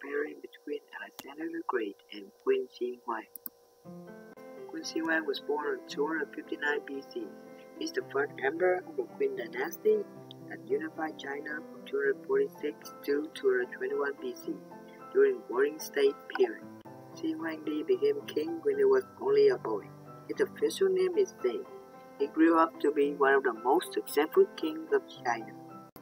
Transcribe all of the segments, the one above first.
pairing between Alexander the Great and Queen Huang. Queen Huang was born in 259 BC. He's the first emperor of the Qin dynasty that unified China from 246 to 221 BC during Warring State period. Xi Huangdi became king when he was only a boy. His official name is Zheng. He grew up to be one of the most successful kings of China.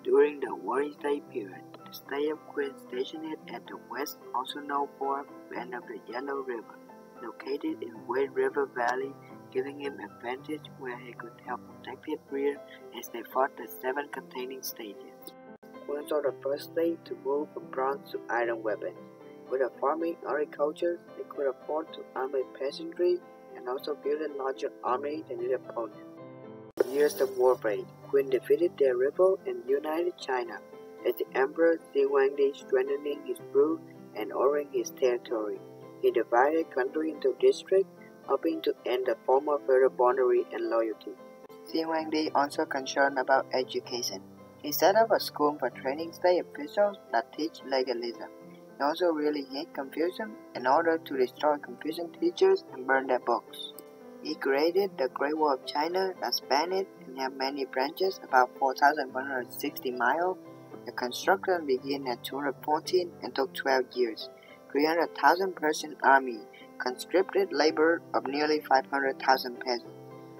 During the Warring State period, the state of Qin stationed at the west, also known for bend of the Yellow River, located in Wei River Valley, giving him advantage where he could help protect his rear as they fought the seven containing stages. Qin saw the first state to move from bronze to iron weapons. With a farming agriculture, they could afford to arm peasantry and also build a larger army than their opponent. Years of warfare, Qin defeated their rival and united China, as the Emperor Xi Huangdi strengthening his rule and ordering his territory. He divided country into districts, hoping to end the former feudal boundary and loyalty. Xi Huangdi also concerned about education. He set up a school for training state officials that teach legalism. He also really hated Confucius in order to destroy Confucian teachers and burn their books. He created the Great Wall of China that spanned it and had many branches, about 4,160 miles. The construction began at 214 and took 12 years. 300,000-person army, conscripted labor of nearly 500,000 peasants,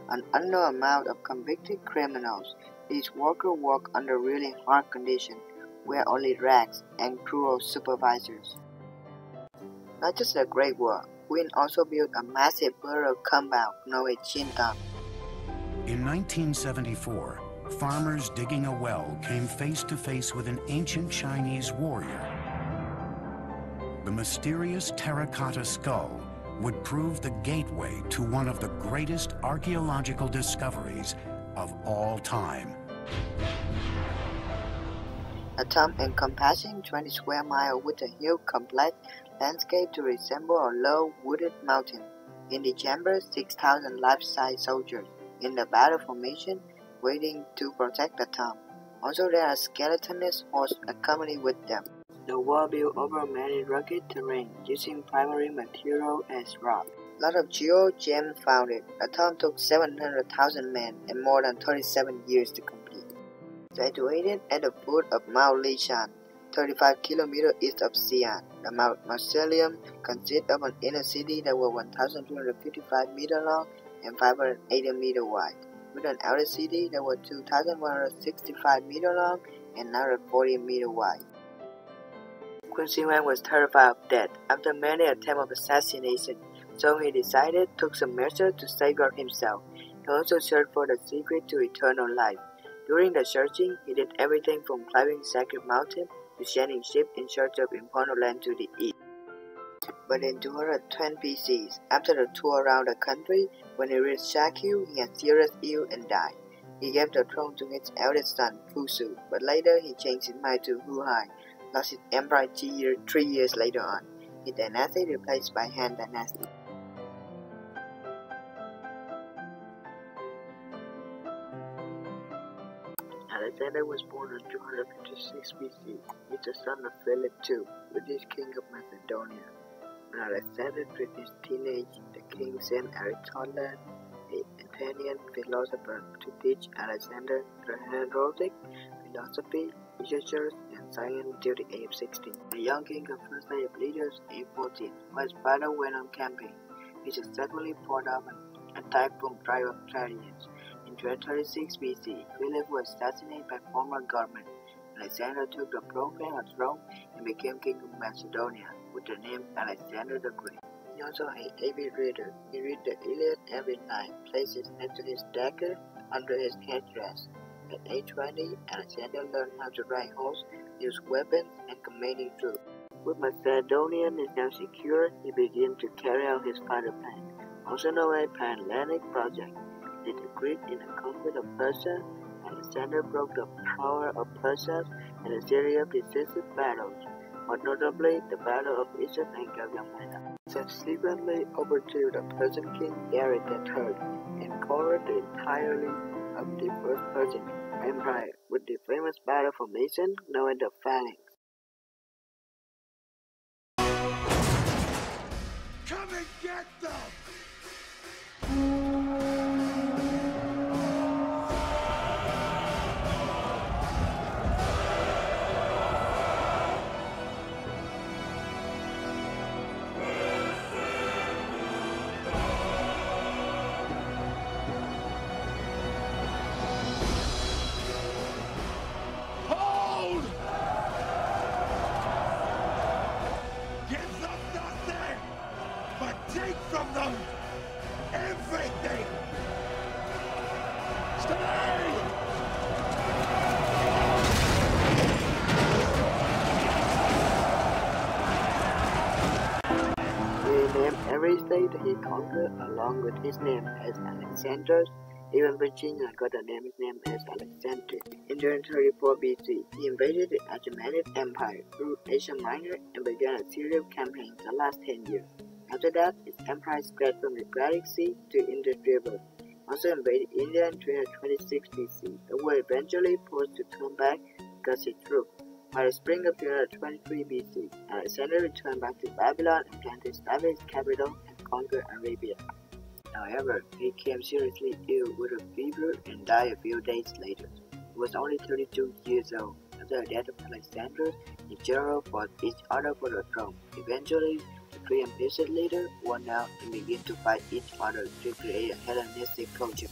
an unknown amount of convicted criminals. These workers worked under really hard conditions, wear only rags, and cruel supervisors. Not just the Great Wall, Qin also built a massive burial compound known as Qingdang. In 1974, farmers digging a well came face to face with an ancient Chinese warrior. The mysterious terracotta skull would prove the gateway to one of the greatest archaeological discoveries of all time. A tomb encompassing 20 square miles with a huge complex landscape to resemble a low wooded mountain. In the chamber, 6,000 life-size soldiers in the battle formation waiting to protect the tomb. Also, there are skeletonless horses accompanied with them. The wall built over many rugged terrain, using primary material as rock. A lot of gems found it. The tomb took 700,000 men and more than 37 years to complete. Situated at the foot of Mount Lishan, 35 kilometers east of Xi'an, the mausoleum consists of an inner city that was 1,255 meters long and 580 meters wide, with an outer city that was 2,165 meters long and 940 meters wide. Qin Shi Huang was terrified of death after many attempts of assassination, so he took some measures to safeguard himself. He also searched for the secret to eternal life. During the searching, he did everything from climbing sacred mountains to sailing ships in search of important land to the east. But in 210 BC, after the tour around the country, when he reached Shakyu, he had serious ill and died. He gave the throne to his eldest son, Fusu, but later he changed his mind to Huang, lost his empire 3 years later on. His dynasty replaced by Han dynasty. Alexander was born in 256 BC. He's the son of Philip II, British king of Macedonia. When Alexander reached his teenage, the king sent Aristotle, an Athenian philosopher, to teach Alexander Heroic philosophy, literature, and science until the age of 16. The young king of first day of leaders, age 14, while his father went on campaign. He successfully fought off an attack from tribe of Thracians. In 236 BC, Philip was assassinated by former government. Alexander took the proclaimed throne and became king of Macedonia with the name Alexander the Great. He also an avid reader. He read the Iliad every night, places next to his dagger under his headdress. At age 20, Alexander learned how to ride horse, use weapons, and commanding troops. With Macedonia is now secure, he began to carry out his father's plan, also known as the Pan-Hellenic Project. With the Greeks in the conquest of Persia, Alexander broke the power of Persia in a series of decisive battles, most notably the Battle of Issus and Gaugamela. Subsequently overthrew the Persian king Darius III and conquered the entirety of the First Persian Empire with the famous battle formation known as the Phalanx. Come and get them! Hold! Give them nothing, but take from them everything! Stay! He named every state he conquered along with his name as Alexander. Even Virginia got a name as Alexandria. In 234 BC, he invaded the Achaemenid Empire, ruled Asia Minor, and began a series of campaigns that last 10 years. After that, his empire spread from the Adriatic Sea to Indus River. Also invaded India in 326 BC, but were eventually forced to turn back because he troops. By the spring of 323 BC, Alexander returned back to Babylon and planned to establish his capital and conquer Arabia. However, he became seriously ill with a fever and died a few days later. He was only 32 years old. After the death of Alexander, the generals fought each other for the throne. Eventually, the three ambitious leaders won out and began to fight each other to create a Hellenistic culture.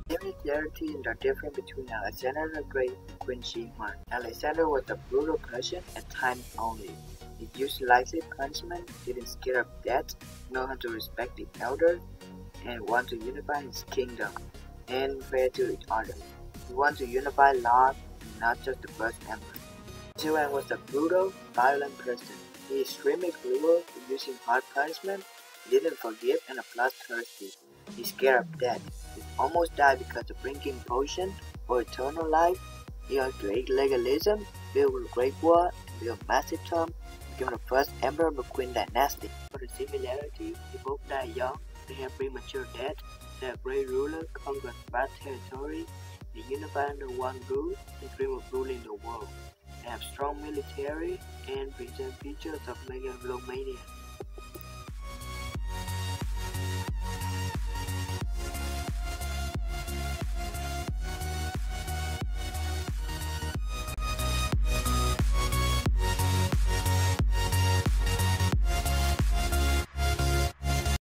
Similarity in the difference between Alexander the Great and Queen Huang. Alexander was a brutal person at times only. He used likely punishment, didn't scare of death, know how to respect the elders, and want to unify his kingdom and fair to each other. He wanted to unify laws and not just the first emperor. Huang was a brutal, violent person. He extremely cruel, using hard punishment, didn't forgive, and bloodthirsty. He's scared of death. He almost died because of drinking potion for eternal life. He had great legalism, built a great war, and built a massive tomb, became the first emperor of the Qin dynasty. For the similarity, they both died young, they have premature death, they are great ruler, conquered vast territory, they unified under one rule, and dream of ruling the world. They have strong military and present features of megalomania.